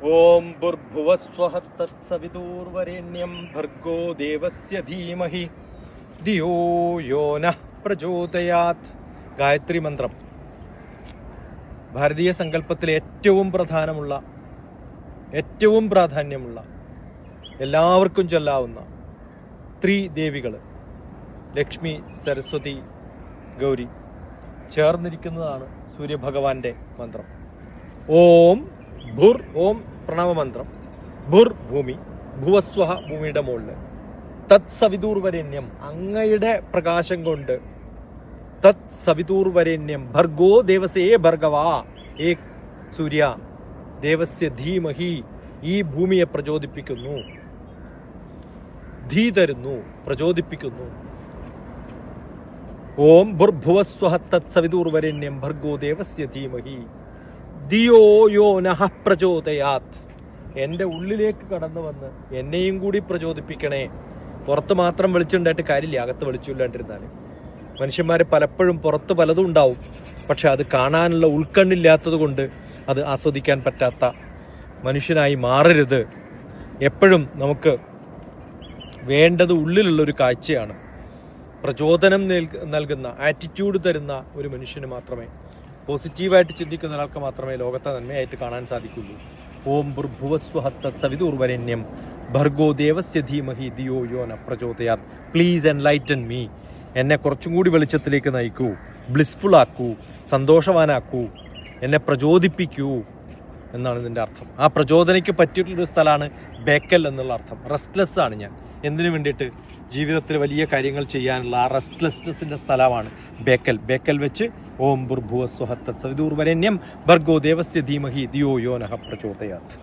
ഓം ഭുർഭുവസ്വഹ തത്സവിതുർവരേണ്യം ഭർഗോ ദേവസ്യ ധീമഹി ധിയോ യോ നഃ പ്രചോദയാത്. ഗായത്രി മന്ത്രം ഭാരതീയ സങ്കല്പത്തിലെ ഏറ്റവും പ്രാധാന്യമുള്ള എല്ലാവർക്കും ചൊല്ലാവുന്ന ദേവികൾ ലക്ഷ്മി, സരസ്വതി, ഗൗരി ചേർന്നിരിക്കുന്നതാണ് സൂര്യഭഗവാന്റെ മന്ത്രം. ഓം ഭുർ, ഓം പ്രണവമന്ത്രം. ഭുർ ഭൂമി, ഭുവസ്വഹ ഭൂമിയുടെ മുകളിൽ, തത് സവിതൂർവരേണ്യം അങ്ങയുടെ പ്രകാശം കൊണ്ട്, തത് സവിതൂർവരേണ്യം ഭർഗോ ദേവസേ ഭർഗവാ, ഏ സൂര്യ, ദേവസ്യ ധീമഹി ഈ ഭൂമിയെ പ്രചോദിപ്പിക്കുന്നു, ധീ തരുന്നു, പ്രചോദിപ്പിക്കുന്നു. ഓം ഭുർഭുവസ്വഹ തത് സവിതൂർവരേണ്യം ഭർഗോ ദേവസ്യ ധീമഹി ധിയോ യോ നഃ പ്രചോദയാത്. എൻ്റെ ഉള്ളിലേക്ക് കടന്നു വന്ന് എന്നെയും കൂടി പ്രചോദിപ്പിക്കണേ. പുറത്ത് മാത്രം വെളിച്ചുണ്ടായിട്ട് കാര്യമില്ല, അകത്ത് വെളിച്ചമില്ലാണ്ടിരുന്നാൽ. മനുഷ്യന്മാർ പലപ്പോഴും പുറത്ത് പലതും ഉണ്ടാവും, പക്ഷെ അത് കാണാനുള്ള ഉൾക്കണ്ണില്ലാത്തത് കൊണ്ട് അത് ആസ്വദിക്കാൻ പറ്റാത്ത മനുഷ്യനായി മാറരുത്. എപ്പോഴും നമുക്ക് വേണ്ടത് ഉള്ളിലുള്ളൊരു കാഴ്ചയാണ്. പ്രചോദനം നൽകുന്ന, ആറ്റിറ്റ്യൂഡ് തരുന്ന ഒരു മനുഷ്യന് മാത്രമേ, പോസിറ്റീവായിട്ട് ചിന്തിക്കുന്ന ഒരാൾക്ക് മാത്രമേ ലോകത്തെ നന്മയായിട്ട് കാണാൻ സാധിക്കുള്ളൂ. ഓം ഭുർഭുവസ്വഹ തത് സവിതുർവരേണ്യം ഭർഗോ ദേവസ്യ ധീമഹി ധിയോ യോ നഃ പ്രചോദയാത്. Please enlighten me. എന്നെ കുറച്ചും കൂടി വെളിച്ചത്തിലേക്ക് നയിക്കൂ, ബ്ലിസ്ഫുൾ ആക്കൂ, സന്തോഷവാനാക്കൂ, എന്നെ പ്രചോദിപ്പിക്കൂ എന്നാണ് ഇതിൻ്റെ അർത്ഥം. ആ പ്രചോദനയ്ക്ക് പറ്റിയിട്ടുള്ളൊരു സ്ഥലമാണ് ബേക്കൽ എന്നുള്ള അർത്ഥം. റെസ്റ്റ്ലെസ് ആണ് ഞാൻ. എന്തിനു വേണ്ടിയിട്ട്? ജീവിതത്തിൽ വലിയ കാര്യങ്ങൾ ചെയ്യാനുള്ള ആ റെസ്റ്റ്ലെസ്നെസ്സിൻ്റെ സ്ഥലമാണ് ബേക്കൽ. ബേക്കൽ വെച്ച് ഓം ഭുർഭുവസ്വഹ തത് സവിതുർവരേണ്യം ഭർഗോ ദേവസ്യ ധീമഹി ധിയോ യോ നഃ പ്രചോദയാത്.